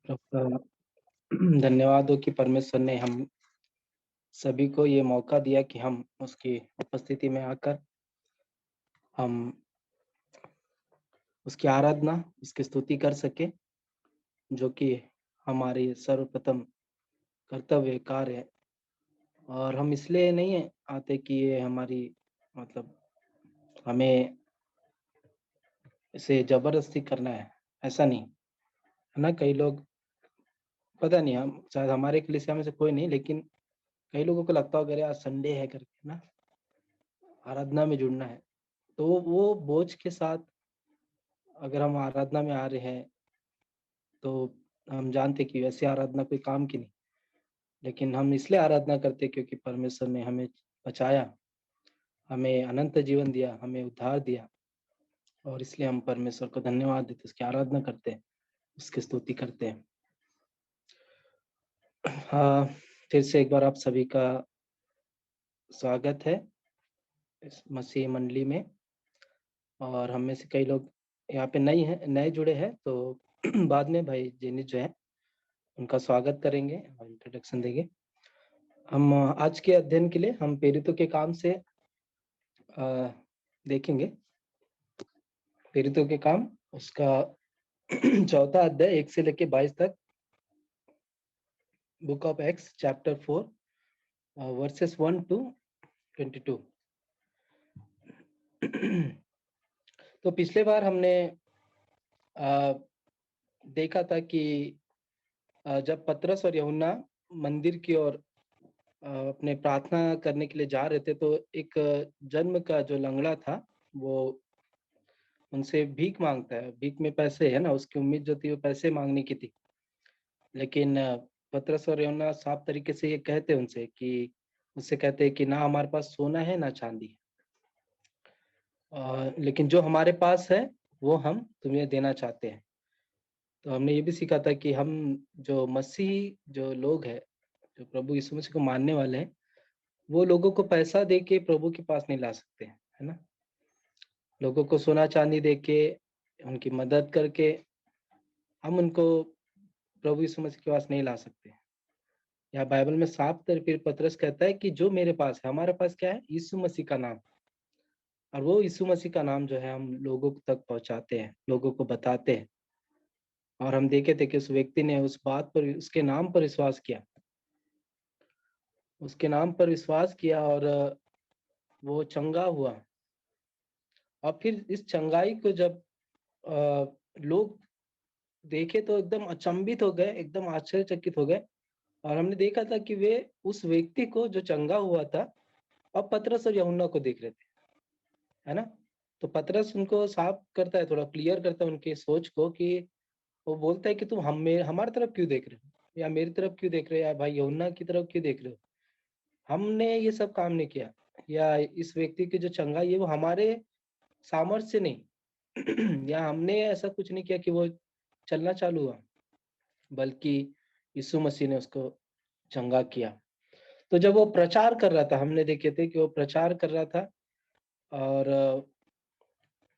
प्रभु का धन्यवाद हो कि परमेश्वर ने हम सभी को ये मौका दिया कि हम उसकी उपस्थिति में आकर हम उसकी आराधना, उसकी स्तुति कर सके, जो कि हमारी सर्वप्रथम कर्तव्य कार्य है। और हम इसलिए नहीं आते कि ये हमारी मतलब हमें इसे जबरदस्ती करना है, ऐसा नहीं है ना। कई लोग पता नहीं, हम शायद हमारे कलीसिया में से कोई नहीं, लेकिन कई लोगों को लगता होगा अरे आज संडे है करके ना, आराधना में जुड़ना है। तो वो बोझ के साथ अगर हम आराधना में आ रहे हैं तो हम जानते कि वैसे आराधना कोई काम की नहीं, लेकिन हम इसलिए आराधना करते क्योंकि परमेश्वर ने हमें बचाया, हमें अनंत जीवन दिया, हमें उद्धार दिया, और इसलिए हम परमेश्वर को धन्यवाद देते, उसकी आराधना करते हैं, उसकी स्तुति करते हैं। हाँ, फिर से एक बार आप सभी का स्वागत है इस मसीह मंडली में। और हम में से कई लोग यहाँ पे नए जुड़े हैं, तो बाद में भाई जेनिस जो है उनका स्वागत करेंगे और इंट्रोडक्शन देंगे। हम आज के अध्ययन के लिए हम प्रेरितों के काम से देखेंगे। प्रेरितों के काम उसका चौथा अध्याय 1 से लेके 22 तक, book of x chapter 4 versus 1 to 22। तो पिछले बार हमने देखा था कि जब पतरस और यूहन्ना मंदिर की ओर अपने प्रार्थना करने के लिए जा रहे थे, तो एक जन्म का जो लंगड़ा था वो उनसे भीख मांगता है। भीख में पैसे है ना, उसकी उम्मीद जो थी वो पैसे मांगने की थी। लेकिन पतरस और यूहन्ना साफ तरीके से ये कहते उनसे कि उससे कहते हैं कि ना हमारे पास सोना है ना चांदी है, लेकिन जो हमारे पास है वो हम तुम्हें देना चाहते हैं। तो हमने ये भी सीखा था कि हम जो मसीही जो लोग हैं, जो प्रभु यीशु मसीह को मानने वाले हैं, वो लोगों को पैसा दे के प्रभु के पास नहीं ला सकते, है ना। लोगों को सोना चांदी दे के, उनकी मदद करके हम उनको प्रभु यीशु मसीह के पास नहीं ला सकते। या बाइबल में साफ तौर फिर पतरस कहता है कि जो मेरे पास है, हमारे पास क्या है, यीशु मसीह का नाम। और वो यीशु मसीह का नाम जो है हम लोगों तक पहुंचाते हैं, लोगों को बताते हैं। और हम देखे थे कि उस व्यक्ति ने उस बात पर, उसके नाम पर विश्वास किया, उसके नाम पर विश्वास किया, और वो चंगा हुआ। और फिर इस चंगाई को जब लोग देखे तो एकदम अचंभित हो गए, एकदम आश्चर्यचकित हो गए। और हमने देखा था कि वे उस व्यक्ति को जो चंगा हुआ था अब पतरस और यूहन्ना को देख रहे थे, है ना। तो पतरस उनको साफ करता है, थोड़ा क्लियर करता है उनके सोच को, कि वो बोलता है कि तुम हमारी तरफ क्यों देख रहे हो, या मेरी तरफ क्यों देख रहे हो, या भाई यूहन्ना की तरफ क्यों देख रहे हो। हमने ये सब काम नहीं किया, या इस व्यक्ति की जो चंगाई है वो हमारे सामर्थ्य से नहीं या हमने ऐसा कुछ नहीं किया कि वो चलना चालू हुआ, बल्कि यीशु मसीह ने उसको चंगा किया। तो जब वो प्रचार कर रहा था, हमने देखे थे कि वो प्रचार कर रहा था,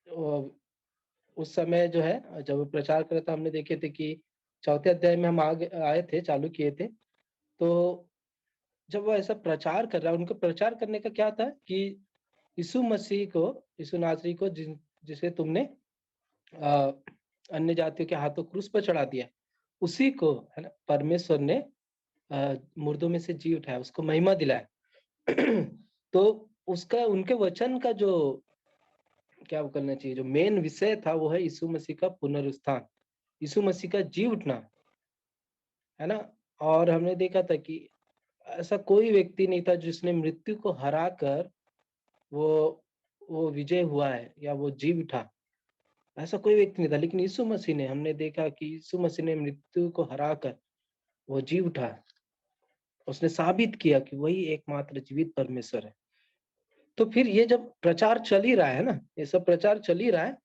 और उस समय जो है जब वो प्रचार कर रहा था, हमने देखे थे कि चौथे अध्याय में हम आगे आए थे, चालू किए थे। तो जब वो ऐसा प्रचार कर रहा है, उनको प्रचार करने का क्या था कि यीशु मसीह को, यीशु नासरी को, जिसे तुमने अन्य जातियों के हाथों क्रूस पर चढ़ा दिया, उसी को, है ना, परमेश्वर ने मुर्दों में से जी उठाया, उसको महिमा दिलाया। तो उसका, उनके वचन का जो क्या करना चाहिए, जो मेन विषय था वो है यीशु मसीह का पुनरुत्थान, यीशु मसीह का जी उठना, है ना। और हमने देखा था कि ऐसा कोई व्यक्ति नहीं था जिसने मृत्यु को हरा कर वो वो विजय हुआ है या वो जी उठा, ऐसा कोई व्यक्ति नहीं था। लेकिन यीशु मसीह ने, हमने देखा कि यीशु मसीह ने मृत्यु को हरा कर वो जी उठा, उसने साबित किया कि वही एकमात्र जीवित परमेश्वर है। तो फिर ये जब प्रचार चल ही रहा है ना, ये सब प्रचार चल ही रहा है,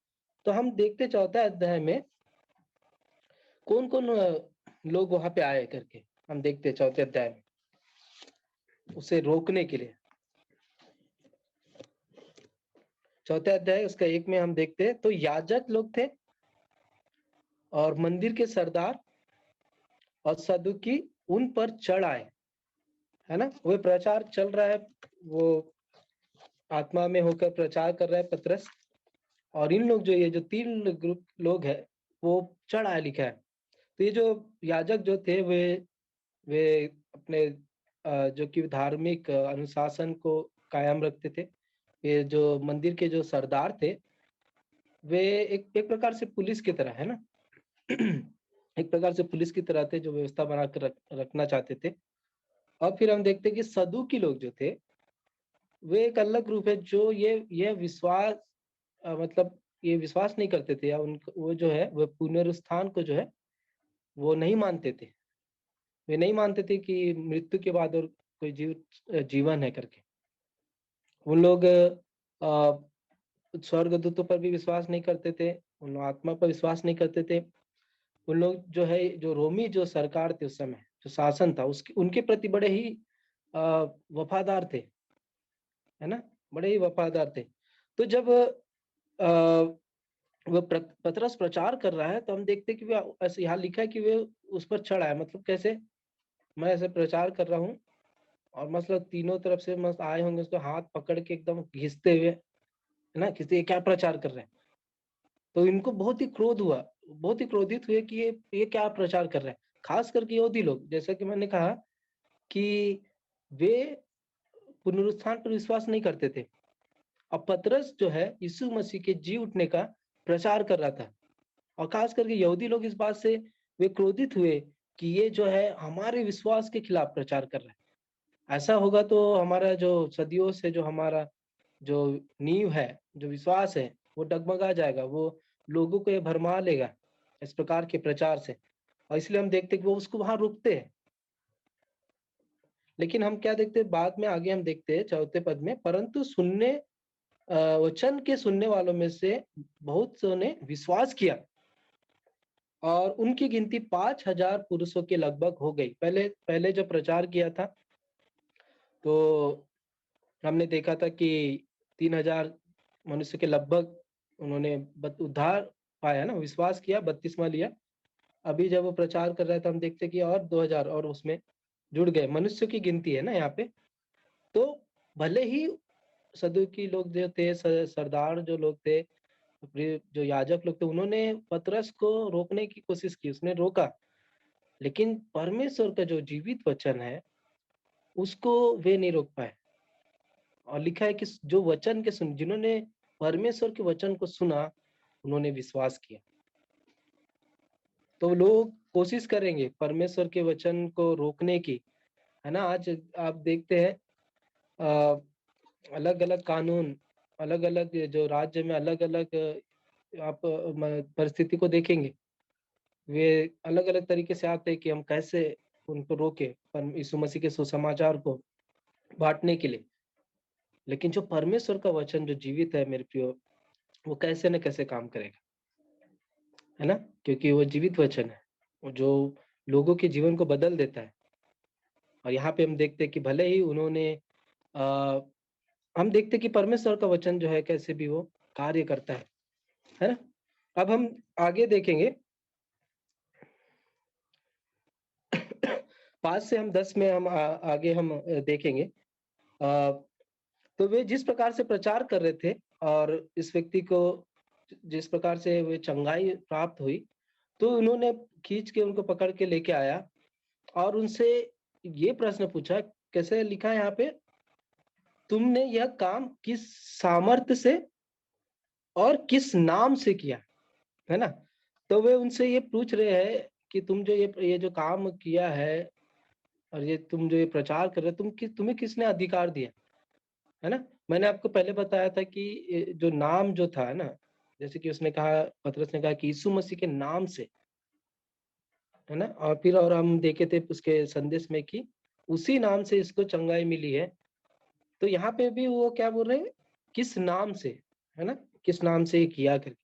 तो हम देखते चौथे अध्याय में कौन कौन लोग वहां पे आए करके, हम देखते चौथे अध्याय में उसे रोकने के लिए। चौथे अध्याय उसका 1 में हम देखते हैं, तो याजक लोग थे और मंदिर के सरदार और सदुकी उन पर चढ़ आए, है ना। वो प्रचार चल रहा है, वो आत्मा में होकर प्रचार कर रहा है पतरस, और इन लोग जो ये जो 3 ग्रुप लोग है वो चढ़ आए, लिखा है। तो ये जो याजक जो थे वे अपने जो कि धार्मिक अनुशासन को कायम रखते थे। ये जो मंदिर के जो सरदार थे, वे एक एक प्रकार से पुलिस की तरह, है ना। एक प्रकार से पुलिस की तरह थे, जो व्यवस्था बनाकर रखना चाहते थे। और फिर हम देखते हैं कि सदुकी लोग जो थे, वे एक अलग ग्रुप है जो ये विश्वास मतलब ये विश्वास नहीं करते थे, या उन वो जो है वो पुनरुत्थान को जो है वो नहीं मानते थे। वे नहीं मानते थे कि मृत्यु के बाद और कोई जीवन है करके। उन लोग स्वर्गदूतों पर भी विश्वास नहीं करते थे, उन लोग आत्मा पर विश्वास नहीं करते थे। उन लोग जो है, जो रोमी जो सरकार थे उस समय, जो शासन था, उसके उनके प्रति बड़े ही वफादार थे, है ना, बड़े ही वफादार थे। तो जब वो पतरस प्रचार कर रहा है, तो हम देखते हैं कि वे ऐसे यहाँ लिखा है कि वे उस पर चढ़ आए। मतलब कैसे? मैं ऐसे प्रचार कर रहा हूँ और मतलब तीनों तरफ से मस्त आए होंगे, उसको हाथ पकड़ के एकदम घिसते हुए, है ना, किसी ये क्या प्रचार कर रहे हैं। तो इनको बहुत ही क्रोध हुआ, बहुत ही क्रोधित हुए कि ये क्या प्रचार कर रहे हैं। खास करके यहूदी लोग, जैसा कि मैंने कहा कि वे पुनरुत्थान पर विश्वास नहीं करते थे। अब पतरस जो है यीशु मसीह के जी उठने का प्रचार कर रहा था, और खास करके यहूदी लोग इस बात से वे क्रोधित हुए कि ये जो है हमारे विश्वास के खिलाफ प्रचार कर रहा है। ऐसा होगा तो हमारा जो सदियों से जो हमारा जो नींव है, जो विश्वास है, वो डगमगा जाएगा, वो लोगों को ये भरमा लेगा इस प्रकार के प्रचार से। और इसलिए हम देखते हैं कि वो उसको वहां रुकते हैं। लेकिन हम क्या देखते हैं बाद में, आगे हम देखते हैं 4 पद में, परंतु वचन के सुनने वालों में से बहुत सौ ने विश्वास किया, और उनकी गिनती 5,000 पुरुषों के लगभग हो गई। पहले पहले जो प्रचार किया था, तो हमने देखा था कि 3,000 मनुष्य के लगभग उन्होंने उद्धार पाया ना, विश्वास किया, बपतिस्मा लिया। अभी जब वो प्रचार कर रहा है, तो हम देखते कि और 2,000 और उसमें जुड़ गए। मनुष्य की गिनती है ना यहाँ पे। तो भले ही सदुकी लोग जो थे, सरदार जो लोग थे, जो याजक लोग थे, उन्होंने पतरस को रोकने की कोशिश की, उसने रोका। लेकिन परमेश्वर का जो जीवित वचन है, उसको वे नहीं रोक पाए। और लिखा है कि जो वचन के सुन, जिन्होंने परमेश्वर के वचन को सुना, उन्होंने विश्वास किया। तो लोग कोशिश करेंगे परमेश्वर के वचन को रोकने की, है ना। आज आप देखते हैं अलग अलग कानून, अलग अलग जो राज्य में अलग अलग आप परिस्थिति को देखेंगे, वे अलग अलग तरीके से आते हैं कि हम कैसे उनको रोके पर यीशु मसीह के सुसमाचार को बांटने के लिए। लेकिन जो परमेश्वर का वचन जो जीवित है मेरे प्रियो, वो कैसे न कैसे काम करेगा, है ना, क्योंकि वो जीवित वचन है, वो जो लोगों के जीवन को बदल देता है। और यहाँ पे हम देखते हैं कि भले ही उन्होंने आ, हम देखते हैं कि परमेश्वर का वचन जो है कैसे भी वो कार्य करता है ना। अब हम आगे देखेंगे 5 से हम 10 में हम आगे हम देखेंगे। तो वे जिस प्रकार से प्रचार कर रहे थे, और इस व्यक्ति को जिस प्रकार से वे चंगाई प्राप्त हुई, तो उन्होंने खींच के उनको पकड़ के लेके आया और उनसे ये प्रश्न पूछा। कैसे लिखा है यहाँ पे, तुमने यह काम किस सामर्थ्य से और किस नाम से किया, है ना। तो वे उनसे ये पूछ रहे हैं कि तुम जो ये जो काम किया है, और ये तुम जो ये प्रचार कर रहे हो, तुम्हें किसने अधिकार दिया, है ना। मैंने आपको पहले बताया था कि जो नाम जो था ना, जैसे कि उसने कहा, पतरस ने कहा कि यीशु मसीह के नाम से, है ना। और फिर और हम देखे थे उसके संदेश में कि उसी नाम से इसको चंगाई मिली है। तो यहाँ पे भी वो क्या बोल रहे हैं, किस नाम से, है ना, किस नाम से ये किया करके।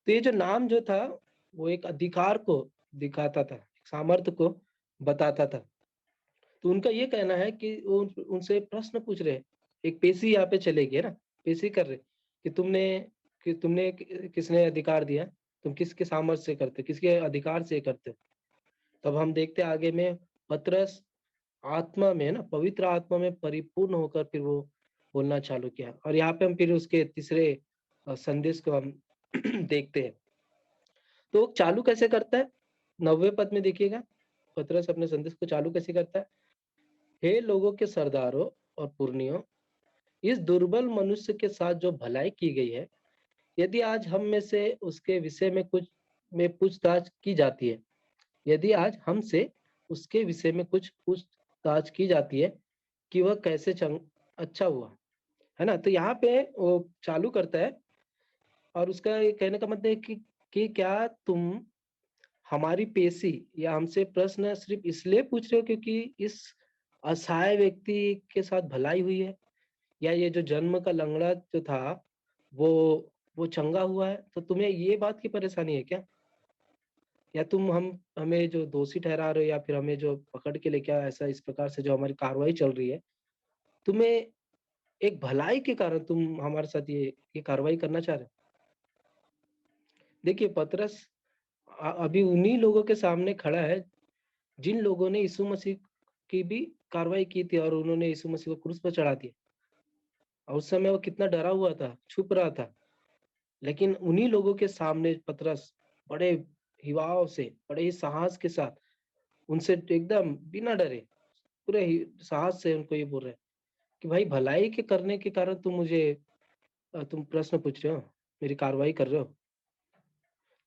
तो ये जो नाम जो था, वो एक अधिकार को दिखाता था, सामर्थ्य को बताता था। तो उनका ये कहना है कि वो उनसे प्रश्न पूछ रहे हैं, एक पेशी यहाँ पे चलेगी, है ना, पेशी कर रहे कि तुमने किसने अधिकार दिया, तुम किसके सामर्थ्य से करते हो, किसके अधिकार से करते हो। तब हम देखते हैं आगे में पतरस आत्मा में, है ना, पवित्र आत्मा में परिपूर्ण होकर फिर वो बोलना चालू किया। और यहाँ पे हम फिर उसके तीसरे संदेश को हम देखते हैं। तो वो चालू कैसे करता है? 90वें पद में देखिएगा, पतरस अपने संदेश को चालू कैसे करता है? हे लोगों के सरदारों और पुरनियों, इस दुर्बल मनुष्य के साथ जो भलाई की गई है, यदि आज हम में से उसके विषय में कुछ में पूछताछ की जाती है, यदि आज हमसे उसके विषय में कुछ पूछताछ की जाती है कि वह कैसे अच्छा हुआ, है ना? तो यहाँ पे वो चालू करता है और उसका ये कहने का मतलब है कि क्या तुम हमारी पेशी या हमसे प्रश्न सिर्फ इसलिए पूछ रहे हो क्योंकि इस असहाय व्यक्ति के साथ भलाई हुई है, या ये जो जन्म का लंगड़ा जो था वो वो चंगा हुआ है, तो तुम्हें ये बात की परेशानी है क्या? या तुम हम हमें जो दोषी ठहरा रहे हो या फिर हमें जो पकड़ के लेके आया, ऐसा इस प्रकार से जो हमारी कार्रवाई चल रही है, तुम्हें एक भलाई के कारण तुम हमारे साथ ये कार्रवाई करना चाह रहे हो? देखिए पतरस अभी उन्हीं लोगों के सामने खड़ा है जिन लोगों ने यीशु मसीह की भी कार्रवाई की थी और उन्होंने यीशु मसीह को क्रूस पर चढ़ा दिया। और उस समय वो कितना डरा हुआ था, छुप रहा था। लेकिन उन्हीं लोगों के सामने पतरस बड़े हिवाव से, बड़े ही साहस के साथ उनसे एकदम बिना डरे, पूरे ही साहस से उनको ये बोल रहे हैं कि भाई भलाई के करने के कारण तुम मुझे तुम प्रश्न पूछ रहे हो, मेरी कार्रवाई कर रहे हो।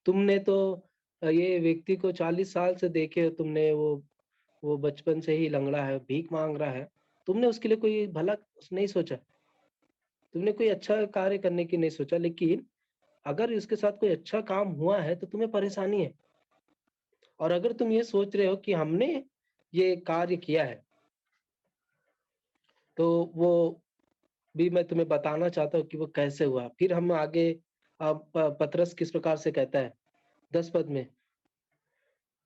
तुमने तो ये व्यक्ति को 40 साल से देखे हो, तुमने वो बचपन से ही लंगड़ा है, भीख मांग रहा है। तुमने उसके लिए कोई भला नहीं सोचा, तुमने कोई अच्छा कार्य करने की नहीं सोचा, लेकिन अगर इसके साथ कोई अच्छा काम हुआ है तो तुम्हें परेशानी है। और अगर तुम ये सोच रहे हो कि हमने ये कार्य किया है, तो वो भी मैं तुम्हें बताना चाहता हूँ कि वो कैसे हुआ। फिर हम आगे पतरस किस प्रकार से कहता है 10 पद में,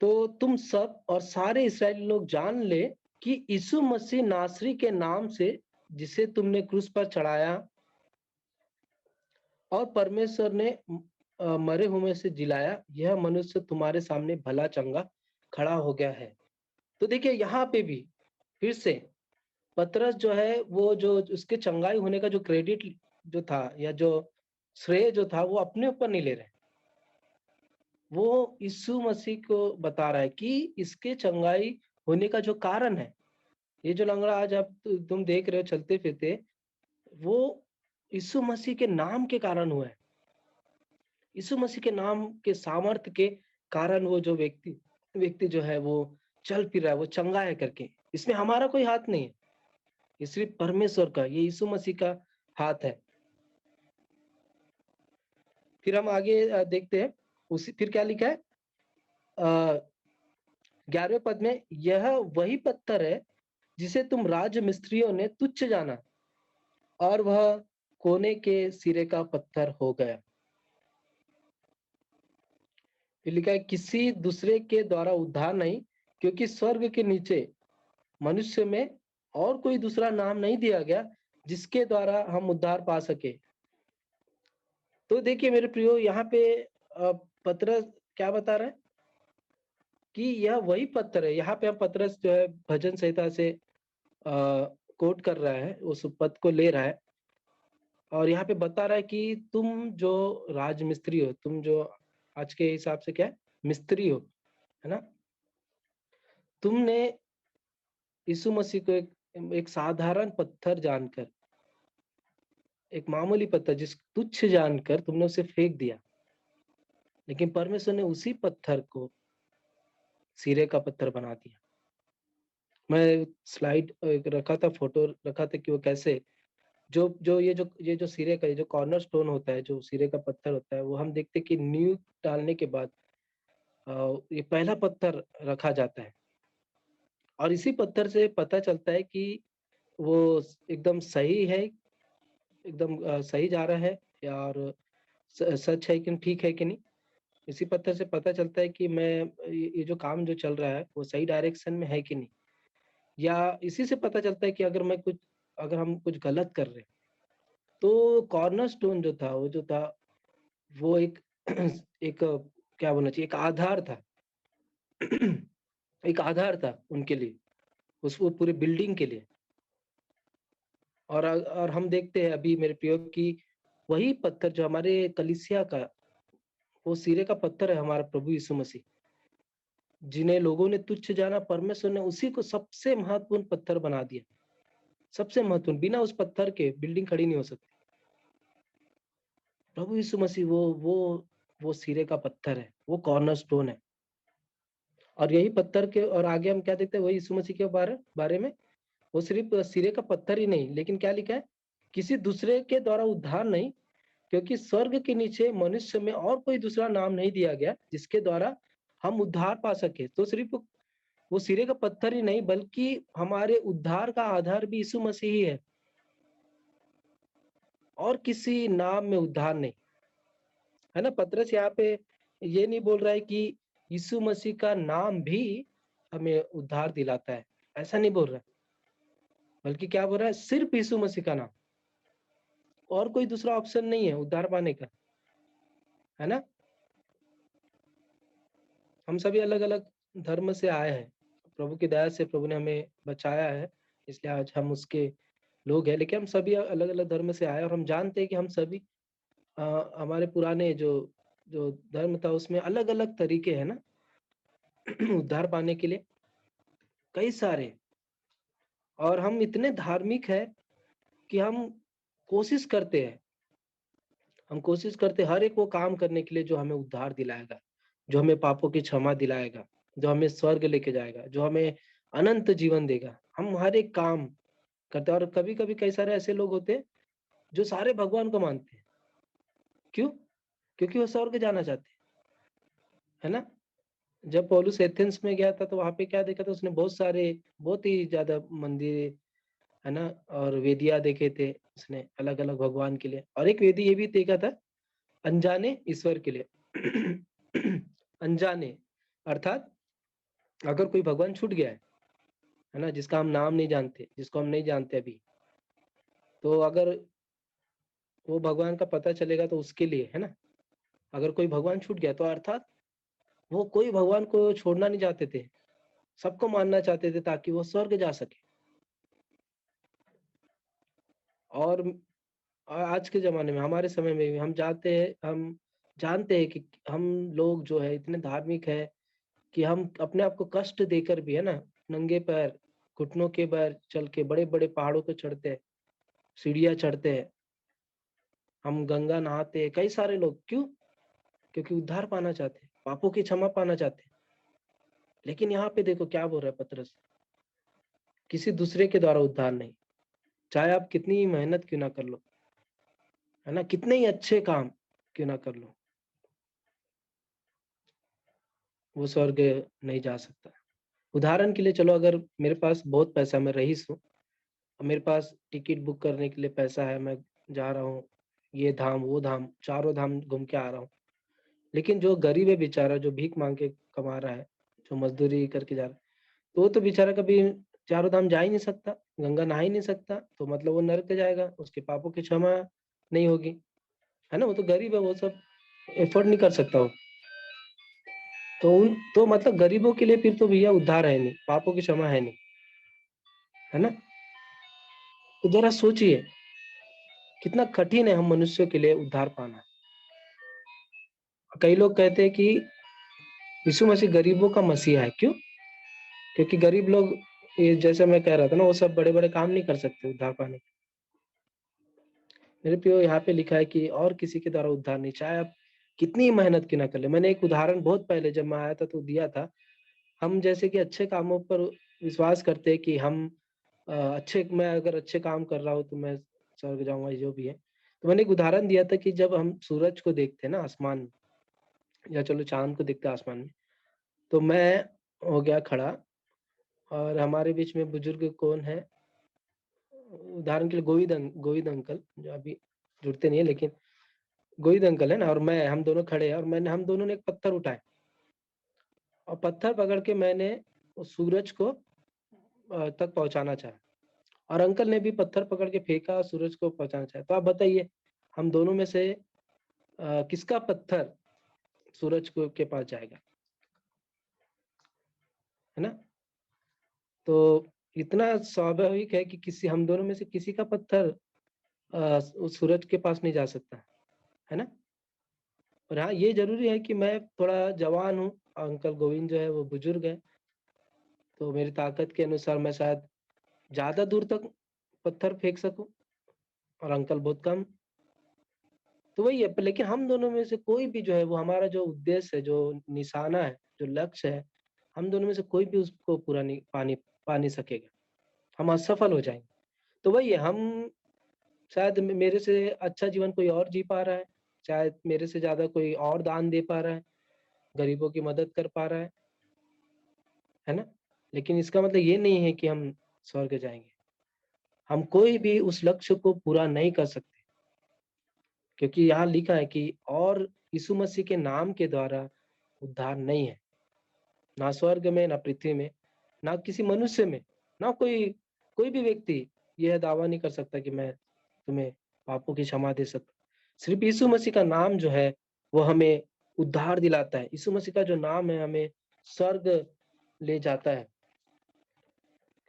तो तुम सब और सारे इस्राएली लोग जान ले कि यीशु मसीह नासरी के नाम से, जिसे तुमने क्रूस पर चढ़ाया और परमेश्वर ने मरे हुए से जिलाया, यह मनुष्य तुम्हारे सामने भला चंगा खड़ा हो गया है। तो देखिए यहाँ पे भी फिर से पतरस जो है, वो जो उसके चंगाई होने का जो क्रेडिट जो था या जो श्रेय जो था, वो अपने ऊपर नहीं ले रहे, वो यीशु मसीह को बता रहा है कि इसके चंगाई होने का जो कारण है, ये जो लंगड़ा आज आप तुम देख रहे हो चलते फिरते, वो यीशु मसीह के नाम के कारण हुआ है। यीशु मसीह के नाम के सामर्थ्य के कारण वो जो व्यक्ति जो है वो चल फिर रहा है, वो चंगा है करके। इसमें हमारा कोई हाथ नहीं है, ये सिर्फ परमेश्वर का, ये यीशु मसीह का हाथ है। फिर हम आगे देखते हैं, उसी फिर क्या लिखा है 11वें पद में, यह वही पत्थर है जिसे तुम राज मिस्त्रियों ने तुच्छ जाना और वह कोने के सिरे का पत्थर हो गया। फिर लिखा है किसी दूसरे के द्वारा उद्धार नहीं, क्योंकि स्वर्ग के नीचे मनुष्य में और कोई दूसरा नाम नहीं दिया गया जिसके द्वारा हम उद्धार पा सके। तो देखिए मेरे प्रियो, यहाँ पे पतरस क्या बता रहा है कि यह वही पत्थर है। यहाँ पे हम पतरस जो है भजन संहिता से कोट कर रहा है, उस पद को ले रहा है और यहाँ पे बता रहा है कि तुम जो राजमिस्त्री हो, तुम जो आज के हिसाब से क्या है, मिस्त्री हो, है ना, तुमने यीशु मसीह को एक साधारण पत्थर जानकर, एक मामूली पत्थर जिस तुच्छ जानकर तुमने उसे फेंक दिया, लेकिन परमेश्वर ने उसी पत्थर को सिरे का पत्थर बना दिया। मैं स्लाइड रखा था, फोटो रखा था कि वो कैसे जो जो ये जो सिरे का, ये जो कॉर्नर स्टोन होता है, जो सिरे का पत्थर होता है, वो हम देखते हैं कि नींव डालने के बाद ये पहला पत्थर रखा जाता है और इसी पत्थर से पता चलता है कि वो एकदम सही है, एकदम सही जा रहा है या और सच है कि ठीक है कि नहीं। इसी पत्थर से पता चलता है कि मैं ये जो काम जो चल रहा है वो सही डायरेक्शन में है कि नहीं, या इसी से पता चलता है कि अगर हम कुछ गलत कर रहे हैं। तो कॉर्नर स्टोन जो था, वो एक एक क्या बोलना चाहिए, एक आधार था एक आधार था उनके लिए, उस वो पूरे बिल्डिंग के लिए। और हम देखते हैं अभी मेरे प्रियो की, वही पत्थर जो हमारे कलीसिया का वो सिरे का पत्थर है, हमारा प्रभु यीशु मसीह, जिन्हें लोगों ने तुच्छ जाना, परमेश्वर ने उसी को सबसे महत्वपूर्ण पत्थर बना दिया। सबसे महत्वपूर्ण, बिना उस पत्थर के बिल्डिंग खड़ी नहीं हो सकती। प्रभु यीशु मसीह वो सिरे का पत्थर है, वो कॉर्नरस्टोन है। और यही पत्थर के, और आगे हम क्या देखते हैं वही यीशु मसीह के बारे में, वो सिर्फ सिरे का पत्थर ही नहीं, लेकिन क्या लिखा है, किसी दूसरे के द्वारा उद्धार नहीं, क्योंकि स्वर्ग के नीचे मनुष्य में और कोई दूसरा नाम नहीं दिया गया जिसके द्वारा हम उद्धार पा सके। तो सिर्फ वो सिरे का पत्थर ही नहीं, बल्कि हमारे उद्धार का आधार भी यीशु मसीह ही है, और किसी नाम में उद्धार नहीं। है ना, पतरस यहाँ पे ये नहीं बोल रहा है कि यीशु मसीह का नाम भी हमें उद्धार दिलाता है, ऐसा नहीं बोल रहा है, बल्कि क्या बोल रहा है, सिर्फ यीशु मसीह का नाम, और कोई दूसरा ऑप्शन नहीं है उद्धार पाने का। है ना, हम सभी अलग अलग धर्म से आए हैं, प्रभु की दया से प्रभु ने हमें बचाया है, इसलिए आज हम उसके लोग हैं। लेकिन हम सभी अलग अलग धर्म से आए, और हम जानते हैं कि हम सभी हमारे पुराने जो जो धर्म था उसमें अलग अलग तरीके हैं ना उद्धार पाने के लिए, कई सारे। और हम इतने धार्मिक है कि हम कोशिश करते हैं, हम कोशिश करते हैं हर एक वो काम करने के लिए जो हमें उद्धार दिलाएगा, जो हमें पापों की क्षमा दिलाएगा, जो हमें स्वर्ग लेके जाएगा, जो हमें अनंत जीवन देगा। हम हर एक काम करते हैं। और कभी कभी कई सारे ऐसे लोग होते हैं जो सारे भगवान को मानते हैं। क्यों? क्योंकि वो स्वर्ग जाना चाहते हैं। है ना, जब पौलुस एथेंस में गया था तो वहां पे क्या देखा था उसने, बहुत सारे, बहुत ही ज्यादा मंदिर, है ना, और वेदियां देखे थे उसने अलग अलग भगवान के लिए। और एक वेदी ये भी देखा था अनजाने ईश्वर के लिए अनजाने, अर्थात अगर कोई भगवान छूट गया है ना, जिसका हम नाम नहीं जानते, जिसको हम नहीं जानते अभी, तो अगर वो भगवान का पता चलेगा तो उसके लिए, है ना, अगर कोई भगवान छूट गया तो अर्थात वो कोई भगवान को छोड़ना नहीं चाहते थे, सबको मानना चाहते थे ताकि वो स्वर्ग जा सके। और आज के जमाने में, हमारे समय में भी हम जानते हैं कि हम लोग जो है इतने धार्मिक है कि हम अपने आप को कष्ट देकर भी, है ना, नंगे पैर, घुटनों के बल चल के बड़े बड़े पहाड़ों को चढ़ते हैं, सीढ़ियां चढ़ते हैं, हम गंगा नहाते हैं, कई सारे लोग। क्यों? क्योंकि उद्धार पाना चाहते हैं, पापों की क्षमा पाना चाहते हैं। लेकिन यहाँ पे देखो क्या बोल रहा है पतरस, किसी दूसरे के द्वारा उद्धार नहीं, चाहे आप कितनी ही मेहनत क्यों ना कर लो, है ना, कितने ही अच्छे काम क्यों ना कर लो, वो स्वर्ग नहीं जा सकता। उदाहरण के लिए चलो, अगर मेरे पास बहुत पैसा, मैं रईस हूँ, और मेरे पास टिकट बुक करने के लिए पैसा है, मैं जा रहा हूँ ये धाम वो धाम, चारों धाम घूम के आ रहा हूँ। लेकिन जो गरीब है बेचारा, जो भीख मांग के कमा रहा है, जो मजदूरी करके जा रहा है, तो वो तो बेचारा कभी चारों धाम जा ही नहीं सकता, गंगा नहा ही नहीं सकता, तो मतलब वो नरक जाएगा, उसके पापों की क्षमा नहीं होगी। है ना, वो तो गरीब है, वो सब एफोर्ड नहीं कर सकता वो। तो मतलब गरीबों के लिए फिर तो भैया उद्धार है नहीं, पापों की क्षमा है नहीं। है ना, तो जरा सोचिए कितना कठिन है हम मनुष्यों के लिए उद्धार पाना। कई लोग कहते हैं कि यीशु मसीह गरीबों का मसीहा है। क्यों? क्योंकि गरीब लोग, ये जैसे मैं कह रहा था ना, वो सब बड़े बड़े काम नहीं कर सकते उद्धार पाने के। मेरे प्रियो, यहाँ पे लिखा है कि और किसी के द्वारा उद्धार नहीं, चाहे आप कितनी मेहनत क्यों ना कर ले। मैंने एक उदाहरण बहुत पहले जब मैं आया था तो दिया था। हम जैसे कि अच्छे कामों पर विश्वास करते हैं कि हम मैं अगर अच्छे काम कर रहा हूँ तो मैं स्वर्ग जाऊंगा, जो भी है। तो मैंने एक उदाहरण दिया था कि जब हम सूरज को देखते हैं ना आसमान में, या चलो चांद को देखते हैं आसमान में, तो मैं हो गया खड़ा, और हमारे बीच में बुजुर्ग कौन है, उदाहरण के लिए गोविंद अंकल, जो अभी जुड़ते नहीं है, लेकिन गोविंद अंकल है ना, और मैं, हम दोनों खड़े हैं, और हम दोनों ने एक पत्थर उठाया, और पत्थर पकड़ के मैंने उस सूरज को तक पहुंचाना चाहा, और अंकल ने भी पत्थर पकड़ के फेंका, सूरज को पहुंचाना चाहा। तो आप बताइए, हम दोनों में से किसका पत्थर सूरज को के पास जाएगा? है ना? तो इतना स्वाभाविक है कि किसी हम दोनों में से किसी का पत्थर उस सूरज के पास नहीं जा सकता, है ना? और हाँ, ये ज़रूरी है कि मैं थोड़ा जवान हूँ, अंकल गोविंद जो है वो बुजुर्ग है, तो मेरी ताकत के अनुसार मैं शायद ज़्यादा दूर तक पत्थर फेंक सकूँ और अंकल बहुत कम। तो वही है, पर लेकिन हम दोनों में से कोई भी जो है वो हमारा जो उद्देश्य है, जो निशाना है, जो लक्ष्य है, हम दोनों में से कोई भी उसको पूरा नहीं पा नहीं सकेगा। हम असफल हो जाएँगे। तो वही है, हम शायद मेरे से अच्छा जीवन कोई और जी पा रहा है, शायद मेरे से ज़्यादा कोई और दान दे पा रहा है, गरीबों की मदद कर पा रहा है ना? लेकिन इसका मतलब ये नहीं है कि हम स्वर्ग जाएँगे। हम कोई भी उस लक्ष्य को पूरा नहीं कर सकते, क्योंकि यहाँ लिखा है कि और यीशु मसीह के नाम के द्वारा उद्धार नहीं है, ना स्वर्ग में, ना पृथ्वी में, ना किसी मनुष्य में, ना कोई कोई भी व्यक्ति यह दावा नहीं कर सकता कि मैं तुम्हें पापों की क्षमा दे सकता। सिर्फ यीशु मसीह का नाम जो है, वो हमें उद्धार दिलाता है। यीशु मसीह का जो नाम है, हमें स्वर्ग ले जाता है।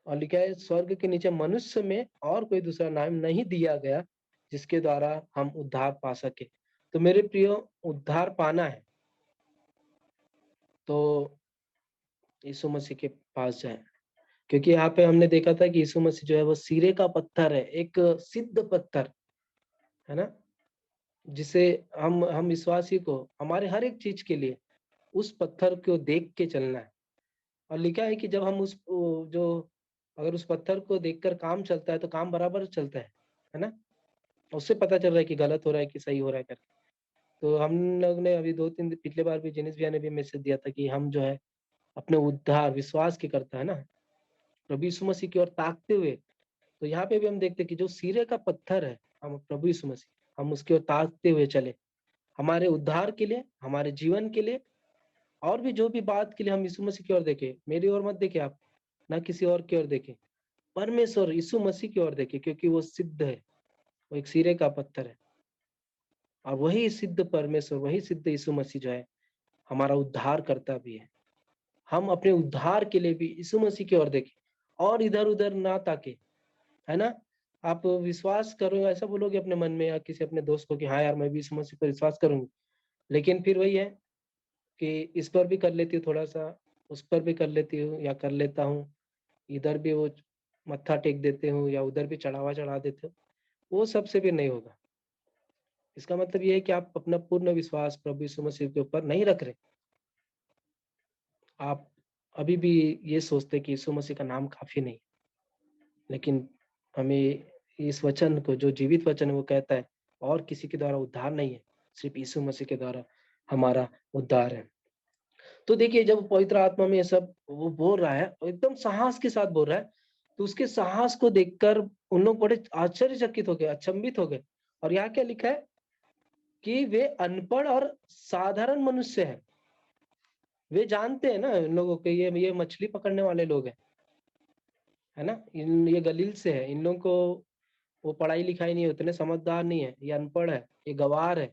और लिखा है स्वर्ग के नीचे मनुष्य में और कोई दूसरा नाम नहीं दिया गया जिसके द्वारा हम उद्धार पा सके। तो मेरे प्रियो, उद्धार पाना है तो यीशु मसीह के पास जाएं, क्योंकि यहाँ पे हमने देखा था कि यीशु मसीह जो है वो सिरे का पत्थर है, एक सिद्ध पत्थर, है ना? जिसे हम विश्वासी को हमारे हर एक चीज के लिए उस पत्थर को देख के चलना है। और लिखा है कि जब हम जो अगर उस पत्थर को देखकर काम चलता है तो काम बराबर चलता है ना? उससे पता चल रहा है कि गलत हो रहा है कि सही हो रहा है करके। तो हम लोग ने अभी 2-3 दिन पिछले बार भी जेनिस भैया ने भी मैसेज दिया था कि हम जो है अपने उद्धार विश्वास के करता है ना, प्रभु यीशु मसीह की ओर ताकते हुए, तो यहाँ पे भी हम देखते हैं कि जो सिरे का पत्थर है, हम प्रभु यीशु मसीह, हम उसकी ओर ताकते हुए चले। हमारे उद्धार के लिए, हमारे जीवन के लिए और भी जो भी बात के लिए हम यीशु मसीह की ओर देखें। मेरी ओर मत देखें आप, ना किसी और की ओर देखें। परमेश्वर यीशु मसीह की ओर देखें, क्योंकि वो सिद्ध है, वो एक सिरे का पत्थर है। और वही सिद्ध परमेश्वर, वही सिद्ध यीशु मसीह जो है, हमारा उद्धार करता भी है। हम अपने उद्धार के लिए भी यीशु मसीह की ओर देखें और इधर-उधर ना ताकें, है ना? आप विश्वास करो, ऐसा बोलोगे अपने मन में या किसी अपने दोस्त को कि हाँ यार, मैं भी यीशु मसीह पर विश्वास करूँगी। लेकिन फिर वही है कि इस पर भी कर लेती हूँ थोड़ा-सा, उस पर भी कर लेती हूँ या कर लेता हूँ। इधर भी वो मत्था टेक देते हूँ या उधर भी चढ़ावा चढ़ा देते हो, वो सबसे भी नहीं होगा। इसका मतलब ये है कि आप अपना पूर्ण विश्वास प्रभु यीशु मसीह के ऊपर नहीं रख रहे। आप अभी भी ये सोचते हैं कि यीशु मसीह का नाम काफ़ी नहीं, लेकिन हमें इस वचन को, जो जीवित वचन है, वो कहता है और किसी के द्वारा उद्धार नहीं है, सिर्फ़ यीशु मसीह के द्वारा हमारा उद्धार है। तो देखिए, जब पवित्र आत्मा में ये सब वो बोल रहा है और एकदम साहस के साथ बोल रहा है, तो उसके साहस को देखकर उन लोग बड़े आश्चर्यचकित हो गए, अचंभित हो गए। और यहाँ क्या लिखा है कि वे अनपढ़ और साधारण मनुष्य हैं। वे जानते हैं ना इन लोगों को, ये मछली पकड़ने वाले लोग हैं, है ना? ये गलील से है, इन लोगों को वो पढ़ाई-लिखाई नहीं है, उतने समझदार नहीं है, ये अनपढ़ है, ये गँवार है।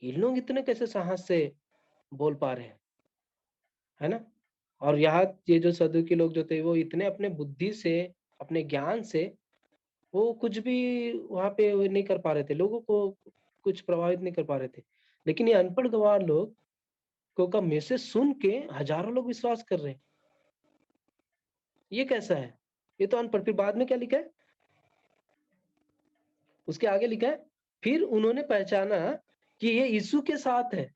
इन लोग इतने कैसे साहस से बोल पा रहे हैं, है ना? और यहाँ ये जो सदूकी लोग जो थे, वो इतने अपने बुद्धि से, अपने ज्ञान से वो कुछ भी वहाँ पे वो नहीं कर पा रहे थे, लोगों को कुछ प्रभावित नहीं कर पा रहे थे। लेकिन ये अनपढ़ गँवार लोग को का मैसेज सुन के हज़ारों लोग विश्वास कर रहे हैं। ये कैसा है? ये तो अनपढ़। फिर बाद में क्या लिखा है? उसके आगे लिखा है, फिर उन्होंने पहचाना कि ये यीशु के साथ है।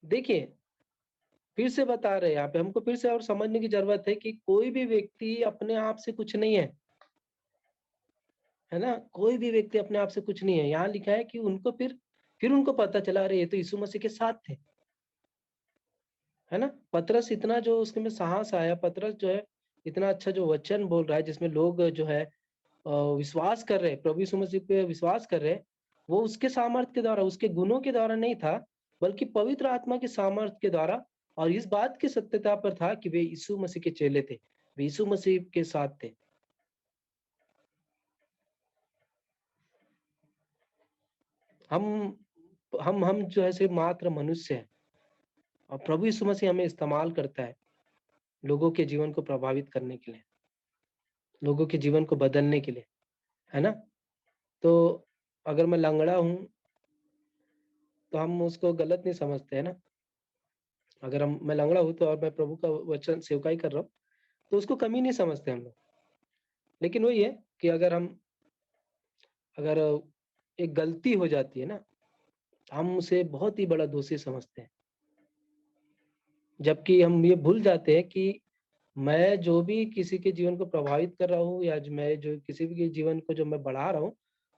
देखिए, फिर से बता रहे हैं यहाँ पे, हमको फिर से और समझने की ज़रूरत है कि कोई भी व्यक्ति अपने आप से कुछ नहीं है, है ना? कोई भी व्यक्ति अपने आप से कुछ नहीं है। यहाँ लिखा है कि उनको फिर उनको पता चला, अरे ये तो यीशु मसीह के साथ थे, है ना? पतरस इतना जो उसके में साहस आया, पतरस जो है इतना अच्छा जो वचन बोल रहा है जिसमें लोग जो है विश्वास कर रहे हैं, प्रभु यीशु मसीह पे विश्वास कर रहे हैं, वो उसके सामर्थ्य के द्वारा, उसके गुणों के द्वारा नहीं था, बल्कि पवित्र आत्मा के सामर्थ्य के द्वारा और इस बात की सत्यता पर था कि वे यीशु मसीह के चेले थे, वे यीशु मसीह के साथ थे। हम हम जो है सिर्फ मात्र मनुष्य हैं और प्रभु यीशु मसीह हमें इस्तेमाल करता है। लोगों के जीवन को प्रभावित करने के लिए, लोगों के जीवन को बदलने के लिए, है ना? तो अगर मैं लंगड़ा हूँ, तो हम उसको गलत नहीं समझते, है ना? अगर मैं लंगड़ा हूँ तो और मैं प्रभु का वचन सेवकाई कर रहा हूँ, तो उसको कमी नहीं समझते हम लोग। लेकिन वही है कि अगर एक गलती हो जाती है ना, हम उसे बहुत ही बड़ा दोषी समझते हैं। जबकि हम ये भूल जाते हैं कि मैं जो भी किसी के जीवन को प्रभावित कर रहा हूँ, या मैं जो किसी भी के जीवन को जो मैं बढ़ा रहा हूँ,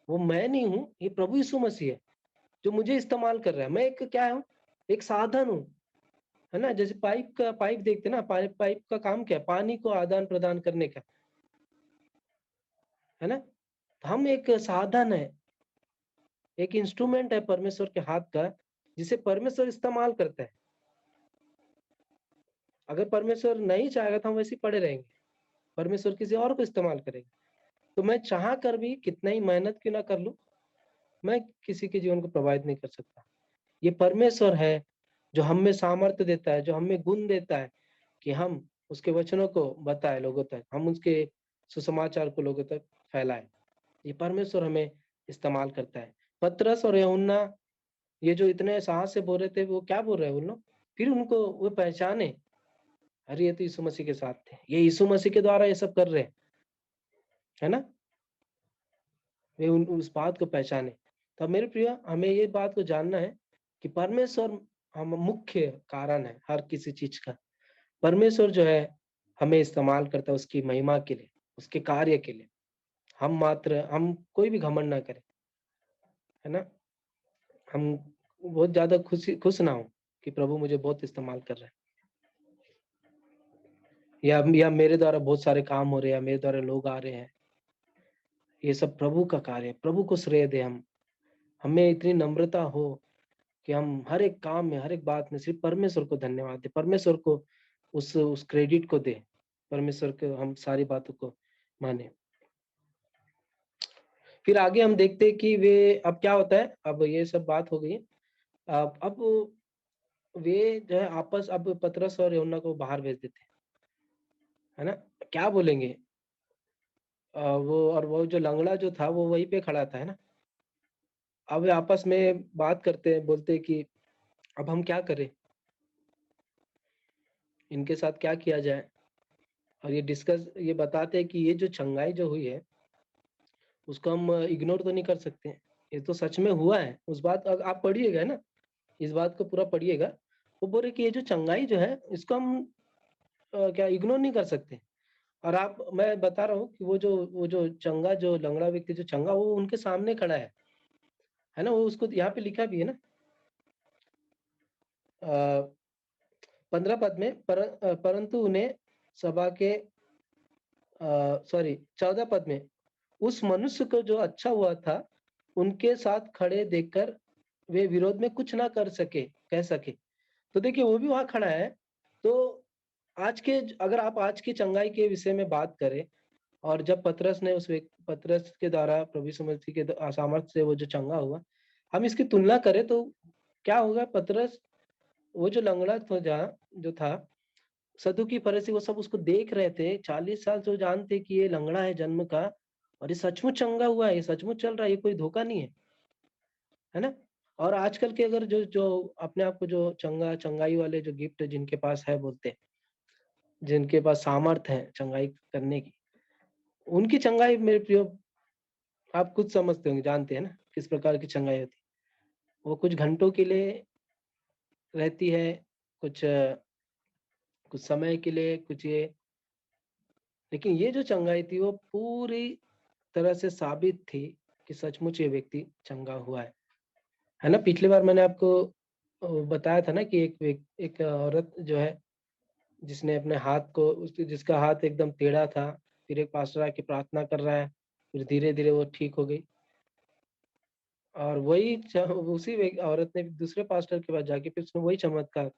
वो मैं नहीं हूँ, ये प्रभु यीशु मसीह है, जो मुझे इस्तेमाल कर रहा है। मैं एक क्या हूँ? एक साधन हूँ, है ना? जैसे पाइप देखते हैं ना, पाइप का काम क्या है? पानी को आदान-प्रदान करने का, है ना? हम एक साधन है, एक इंस्ट्रूमेंट है परमेश्वर के हाथ का, जिसे परमेश्वर इस्तेमाल करता है। अगर परमेश्वर नहीं चाहेगा तो हम वैसे ही पड़े रहेंगे, परमेश्वर किसी और को इस्तेमाल करेगा। तो मैं चाह कर भी कितना ही मेहनत क्यों ना कर लूँ, मैं किसी के जीवन को प्रभावित नहीं कर सकता। ये परमेश्वर है जो हम में सामर्थ्य देता है, जो हमें गुण देता है कि हम उसके वचनों को बताएं लोगों तक, हम उसके सुसमाचार को लोगों तक फैलाएं। ये परमेश्वर हमें इस्तेमाल करता है। पतरस और यूहन्ना, ये जो इतने साहस से बोल रहे थे, वो क्या बोल रहे हैं उन लोग? फिर उनको वो पहचाने, अरे ये तो यीशु मसीह के साथ थे, ये यीशु मसीह के द्वारा ये सब कर रहे हैं, है ना? वे उस बात को पहचाने। तो मेरे प्रिय, हमें ये बात को जानना है कि परमेश्वर हम मुख्य कारण है हर किसी चीज का। परमेश्वर जो है हमें इस्तेमाल करता है उसकी महिमा के लिए, उसके कार्य के लिए। हम कोई भी घमंड ना करें, है ना? हम बहुत ज्यादा खुश ना हो कि प्रभु मुझे बहुत इस्तेमाल कर रहा है, या मेरे द्वारा बहुत सारे काम हो रहे हैं, मेरे द्वारा लोग आ रहे हैं। ये सब प्रभु का कार्य है, प्रभु को श्रेय दे। हम हमें इतनी नम्रता हो कि हम हर एक काम में, हर एक बात में सिर्फ परमेश्वर को धन्यवाद दे, परमेश्वर को उस क्रेडिट को दे, परमेश्वर को हम सारी बातों को माने। फिर आगे हम देखते हैं कि वे अब क्या होता है। अब ये सब बात हो गई। अब वे जो है आपस, अब पतरस और यूहन्ना को बाहर भेज देते हैं, है ना? क्या बोलेंगे? वो जो लंगड़ा जो था वो वहीं पे खड़ा था, है ना? अब वे आपस में बात करते हैं, बोलते हैं कि अब हम क्या करें, इनके साथ क्या किया जाए। और ये बताते हैं कि ये जो चंगाई जो हुई है, उसको हम इग्नोर तो नहीं कर सकते। ये तो सच में हुआ है। उस बात आप पढ़िएगा, है ना? इस बात को पूरा पढ़िएगा। वो बोल रहे कि ये जो चंगाई जो है, इसको हम क्या इग्नोर नहीं कर सकते। और मैं बता रहा हूँ कि वो जो चंगा, जो लंगड़ा व्यक्ति जो चंगा, वो उनके सामने खड़ा है ना? वो उसको यहाँ पे लिखा भी है ना, 15 पद में, परंतु उन्हें सभा के, सॉरी 14 पद में, उस मनुष्य को जो अच्छा हुआ था उनके साथ खड़े देखकर वे विरोध में कुछ ना कह सके। तो देखिए वो भी वहां खड़ा है। तो अगर आप आज की चंगाई के विषय में बात करें, और जब पतरस के द्वारा प्रभु यीशु मसीह के सामर्थ्य से वो जो चंगा हुआ, हम इसकी तुलना करें तो क्या होगा? पतरस, वो जो लंगड़ा जो था, सदूकी फरीसी वो सब उसको देख रहे थे 40 साल से, वो जानते कि ये लंगड़ा है जन्म का, और ये सचमुच चंगा हुआ है, ये सचमुच चल रहा है, ये कोई धोखा नहीं है ना? और आजकल के अगर जो जो अपने आप को जो चंगाई वाले जो गिफ्ट जिनके पास है बोलते हैं, जिनके पास सामर्थ है चंगाई करने की, उनकी चंगाई मेरे प्रियो आप खुद समझते होंगे, जानते हैं ना किस प्रकार की चंगाई होती है। वो कुछ घंटों के लिए रहती है, कुछ कुछ समय के लिए, कुछ ये। लेकिन ये जो चंगाई थी वो पूरी तरह से साबित थी कि सचमुच ये व्यक्ति चंगा हुआ है ना? पिछली बार मैंने आपको बताया था ना कि एक औरत जो है, जिसने अपने हाथ को, जिसका हाथ एकदम टेढ़ा था, फिर एक पास्टर आके प्रार्थना कर रहा है, फिर धीरे धीरे वो ठीक हो गई। और औरत ने दूसरे पास्टर के पास जाके फिर उसने वही चमत्कार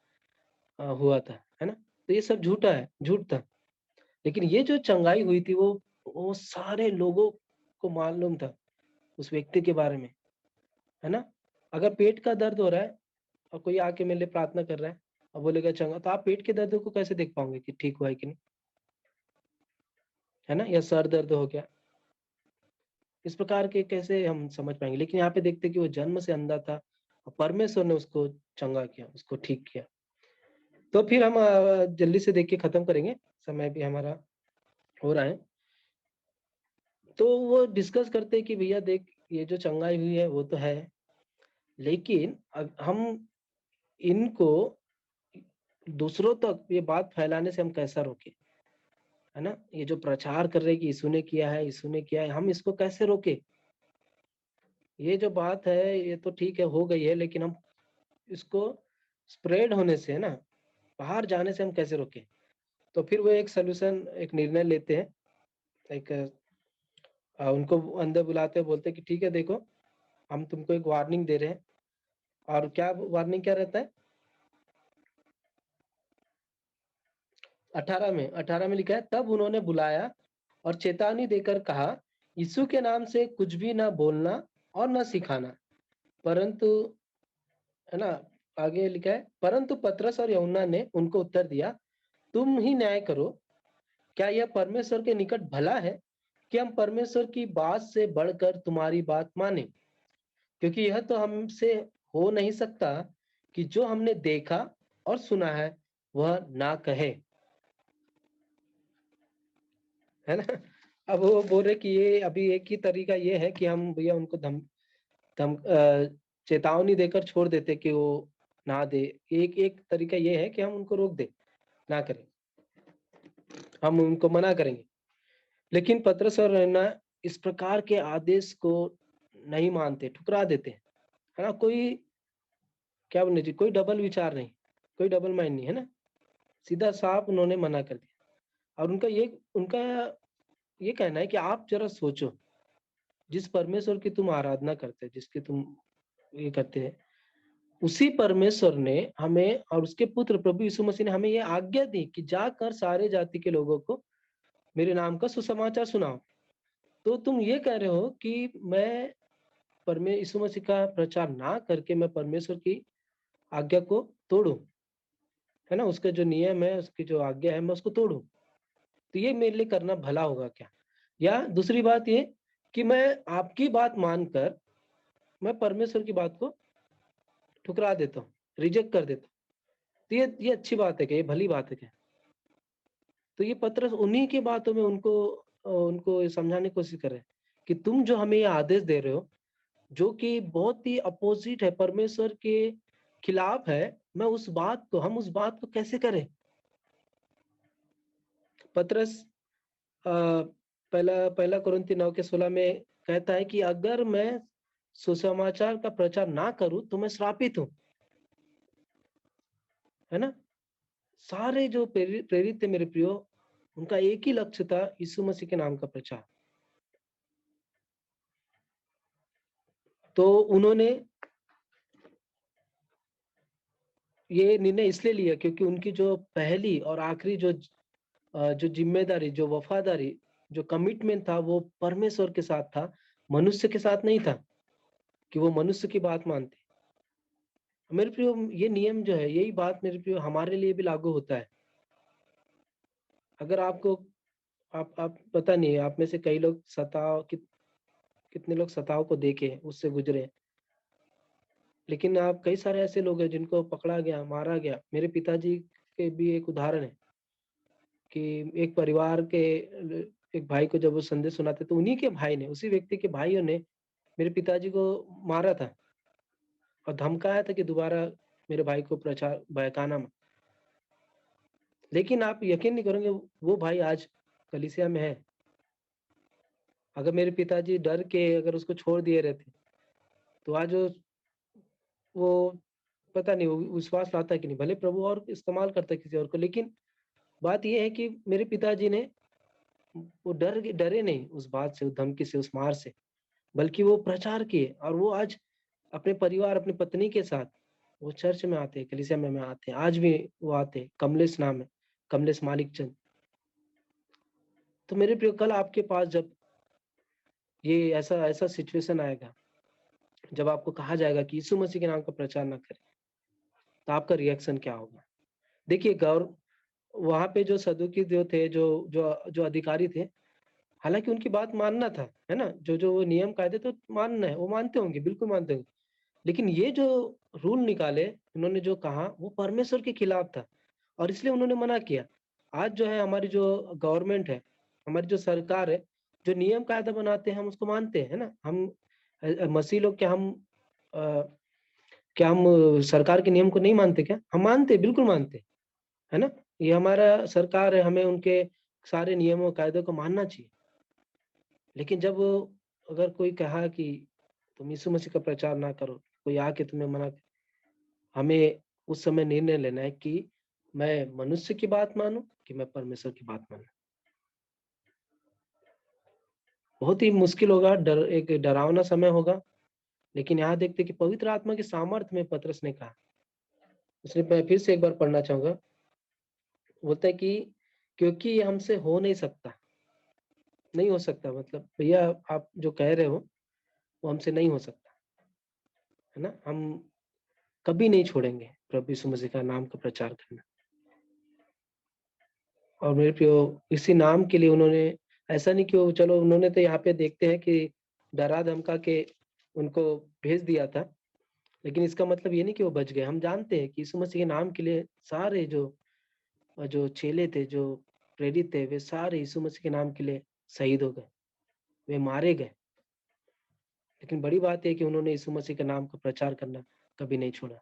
हुआ था, है ना? तो ये सब झूठ था। लेकिन ये जो चंगाई हुई थी, वो सारे लोगों को मालूम था उस व्यक्ति के बारे में, है ना? अगर पेट का दर्द हो रहा है और कोई आके मेरे लिए प्रार्थना कर रहा है, अब बोलेगा चंगा, तो आप पेट के दर्द को कैसे देख पाओगे कि ठीक हुआ है कि नहीं, है ना, या सर दर्द हो गया, इस प्रकार के कैसे हम समझ पाएंगे। लेकिन यहाँ पे देखते कि वो जन्म से अंधा था और परमेश्वर ने उसको चंगा किया, उसको ठीक किया। तो फिर हम जल्दी से देख के खत्म करेंगे, समय भी हमारा हो रहा है। तो वो डिस्कस करते हैं कि भैया देख, ये जो चंगाई हुई है वो तो है, लेकिन अब हम इनको दूसरों तक ये बात फैलाने से हम कैसा रोके, है ना, ये जो प्रचार कर रहे हैं कि यीशु ने किया है, यीशु ने किया है, हम इसको कैसे रोके। ये जो बात है ये तो ठीक है, हो गई है, लेकिन हम इसको स्प्रेड होने से, है ना, बाहर जाने से हम कैसे रोके। तो फिर वो एक सोल्यूशन, एक निर्णय लेते हैं। एक उनको अंदर बुलाते हैं, बोलते हैं कि ठीक है देखो, हम तुमको एक वार्निंग दे रहे हैं। और क्या वार्निंग क्या रहता है, 18 में लिखा है, तब उन्होंने बुलाया और चेतावनी देकर कहा, यीशु के नाम से कुछ भी ना बोलना और न सिखाना, परंतु, है ना, आगे लिखा है, परंतु पतरस और यूहन्ना ने उनको उत्तर दिया, तुम ही न्याय करो, क्या यह परमेश्वर के निकट भला है कि हम परमेश्वर की बात से बढ़कर तुम्हारी बात माने, क्योंकि यह तो हमसे हो नहीं सकता कि जो हमने देखा और सुना है वह ना कहे, है ना। अब वो बोल रहे कि ये अभी एक ही तरीका ये है कि हम भैया उनको धम धम चेतावनी देकर छोड़ देते कि वो ना दे। एक एक तरीका ये है कि हम उनको रोक दे, ना करें, हम उनको मना करेंगे। लेकिन पतरस और यूहन्ना इस प्रकार के आदेश को नहीं मानते, ठुकरा देते हैं, है ना। कोई क्या बोलने चाहिए, कोई डबल विचार नहीं, कोई डबल माइंड नहीं, है ना, सीधा साफ उन्होंने मना कर दिया। और उनका ये कहना है कि आप जरा सोचो, जिस परमेश्वर की तुम आराधना करते, जिसकी तुम ये करते हैं, उसी परमेश्वर ने हमें और उसके पुत्र प्रभु यीशु मसीह ने हमें ये आज्ञा दी कि जाकर सारे जाति के लोगों को मेरे नाम का सुसमाचार सुनाओ। तो तुम ये कह रहे हो कि मैं यीशु मसीह का प्रचार ना करके मैं परमेश्वर की आज्ञा को तोड़ूं, है ना, उसका जो नियम है, उसकी जो आज्ञा है, मैं उसको तोड़ूं, तो ये मेरे लिए करना भला होगा क्या। या दूसरी बात ये कि मैं आपकी बात मानकर मैं परमेश्वर की बात को ठुकरा देता हूँ, रिजेक्ट कर देता हूँ, तो ये अच्छी बात है क्या, ये भली बात है क्या। तो ये पतरस उन्हीं की बातों में उनको उनको समझाने की कोशिश कर रहे हैं कि तुम जो हमें ये आदेश दे रहे हो, जो कि बहुत ही अपोजिट है, परमेश्वर के खिलाफ है, मैं उस बात को हम उस बात को कैसे करें। पतरस पहला पहला कुरिन्थी 9:16 में कहता है कि अगर मैं सुसमाचार का प्रचार ना करूं तो मैं श्रापित हूं, है ना। सारे जो प्रेरित थे मेरे प्रियो, उनका एक ही लक्ष्य था, यीशु मसीह के नाम का प्रचार। तो उन्होंने ये निर्णय इसलिए लिया क्योंकि उनकी जो पहली और आखिरी जो जिम्मेदारी, जो वफादारी, जो कमिटमेंट था, वो परमेश्वर के साथ था, मनुष्य के साथ नहीं था, कि वो मनुष्य की बात मानते। मेरे प्रियो, ये नियम जो है, यही बात मेरे प्रियो हमारे लिए भी लागू होता है। अगर आपको आप पता नहीं, आप में से कई लोग कितने लोग सताव को देखे, उससे गुजरे, लेकिन आप कई सारे ऐसे लोग हैं जिनको पकड़ा गया, मारा गया। मेरे पिताजी के भी एक उदाहरण है कि एक परिवार के एक भाई को जब वो संदेश सुनाते, तो उन्हीं के भाई ने, उसी व्यक्ति के भाइयों ने मेरे पिताजी को मारा था और धमकाया था कि दोबारा मेरे भाई को प्रचार बहकाना मत। लेकिन आप यकीन नहीं करोगे, वो भाई आज कलीसिया में है। अगर मेरे पिताजी डर के अगर उसको छोड़ दिए रहते, तो आज वो पता नहीं वो विश्वास लाता कि नहीं, भले प्रभु और इस्तेमाल करता किसी और को, लेकिन बात ये है कि मेरे पिताजी ने वो डरे नहीं उस बात से, उस धमकी से, उस मार से, बल्कि वो प्रचार किए। और वो आज अपने परिवार, अपनी पत्नी के साथ वो चर्च में आते हैं, कलीसिया में आते हैं, आज भी वो आते हैं। कमलेश नाम है, कमलेश मालिक चंद। तो मेरे प्रिय, कल आपके पास जब ये ऐसा ऐसा सिचुएशन आएगा, जब आपको कहा जाएगा कि यीशु मसीह के नाम का प्रचार ना करें, तो आपका रिएक्शन क्या होगा। देखिए वहां पे जो सदुकी जो थे, जो अधिकारी थे, हालांकि उनकी बात मानना था, है ना, जो जो वो नियम कायदे तो मानना है, वो मानते होंगे, बिल्कुल मानते होंगे। लेकिन ये जो रूल निकाले, उन्होंने जो कहा, वो परमेश्वर के खिलाफ था, और इसलिए उन्होंने मना किया। आज जो है हमारी जो गवर्नमेंट है, हमारी जो सरकार है, जो नियम कायदा बनाते हैं हम उसको मानते हैं, है ना। हम मसीह लोग, क्या हम सरकार के नियम को नहीं मानते क्या? हम मानते, बिल्कुल मानते, है ना। ये हमारा सरकार है, हमें उनके सारे नियमों कायदों को मानना चाहिए। लेकिन जब अगर कोई कहा कि तुम यीशु मसीह का प्रचार ना करो, कोई आके तुम्हें मना, हमें उस समय निर्णय लेना है कि मैं मनुष्य की बात मानूं कि मैं परमेश्वर की बात मानूं। बहुत ही मुश्किल होगा, एक डरावना समय होगा। लेकिन यहाँ देखते कि पवित्र आत्मा की सामर्थ्य में पतरस ने कहा, उसने, मैं फिर से एक बार पढ़ना चाहूंगा, बोलता है कि क्योंकि ये हमसे हो नहीं सकता, नहीं हो सकता, मतलब भैया आप जो कह रहे हो वो हमसे नहीं हो सकता, है ना। हम कभी नहीं छोड़ेंगे प्रभु यीशु मसीह का नाम का प्रचार करना। और मेरे प्रियो, इसी नाम के लिए उन्होंने, ऐसा नहीं कि वो, चलो उन्होंने तो यहाँ पे देखते हैं कि डरा धमका के उनको भेज दिया था, लेकिन इसका मतलब ये नहीं कि वो बच गए। हम जानते हैं कि यीशु मसीह के नाम के लिए सारे जो जो चेले थे, जो प्रेरित थे, वे सारे यीशु मसीह के नाम के लिए शहीद हो गए, वे मारे गए। लेकिन बड़ी बात है कि उन्होंने यीशु मसीह के नाम का प्रचार करना कभी नहीं छोड़ा।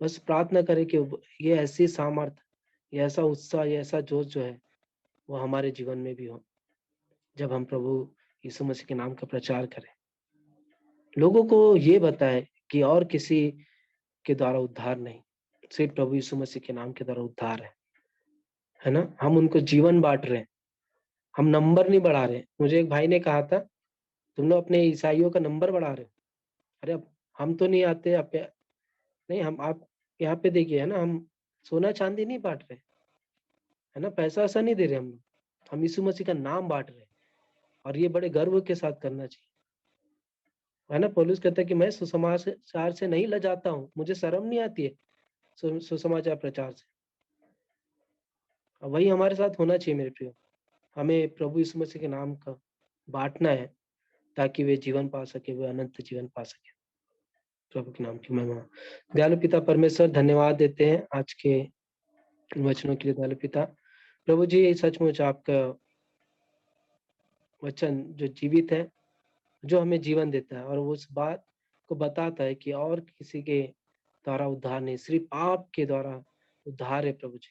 बस प्रार्थना करें कि ये ऐसी सामर्थ, ये ऐसा उत्साह, ये ऐसा जोश जो है वो हमारे जीवन में भी हो, जब हम प्रभु यीशु मसीह के नाम का प्रचार करें, लोगों को ये बताए कि और किसी के द्वारा उद्धार नहीं, सिर्फ प्रभु यीशु मसीह के नाम के द्वारा उद्धार है ना। हम उनको जीवन बांट रहे हैं, हम नंबर नहीं बढ़ा रहे। मुझे एक भाई ने कहा था, तुम लोग अपने ईसाइयों का नंबर बढ़ा रहे हो। अरे अब हम तो नहीं आते आप, नहीं, हम आप यहाँ पे देखिए, है ना, हम सोना चांदी नहीं बांट रहे, है ना, पैसा वैसा नहीं दे रहे हम यीशु मसीह का नाम बांट रहे हैं, और ये बड़े गर्व के साथ करना चाहिए, है ना। पौलुस कहता है कि मैं सुसमाचार से नहीं लजाता हूँ, मुझे शर्म नहीं आती है सुसमाचार प्रचार से। और वही हमारे साथ होना चाहिए मेरे प्रियो। हमें प्रभु यीशु मसीह के नाम का बांटना है, ताकि वे जीवन पा सके, वे अनंत जीवन पा सके। प्रभु के नाम की महिमा। दयालु पिता परमेश्वर, धन्यवाद देते हैं आज के वचनों के लिए। दयालु पिता प्रभु जी, सचमुच आपका वचन जो जीवित है, जो हमें जीवन देता है, और वो उस बात को बताता है कि और किसी के द्वारा उद्धार नहीं, सिर्फ आपके द्वारा उद्धार है। प्रभु जी,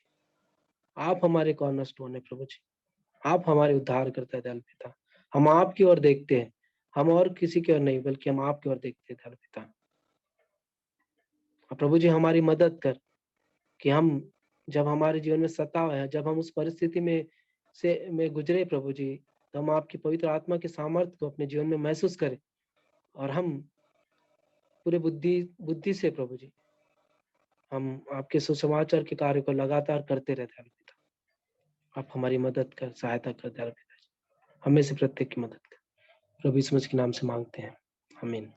आप हमारे कॉर्नरस्टोन है। प्रभु जी, आप हमारे उद्धार करता है। दयालु पिता, हम आपकी ओर देखते हैं, हम और किसी की ओर नहीं, बल्कि हम आपकी ओर देखते हैं। दयालु पिता, और प्रभु जी हमारी मदद कर कि हम, जब हमारे जीवन में सताव है, जब हम उस परिस्थिति में गुजरे प्रभु जी, तो हम आपकी पवित्र आत्मा के सामर्थ्य को अपने जीवन में महसूस करें, और हम पूरे बुद्धि से प्रभु जी, हम आपके सुसमाचार के कार्य को लगातार करते रहते हैं। पिता, आप हमारी मदद कर, सहायता कर दयालु पिता, हमें से प्रत्येक की मदद कर, प्रभु यीशु मसीह के नाम से मांगते हैं, आमीन।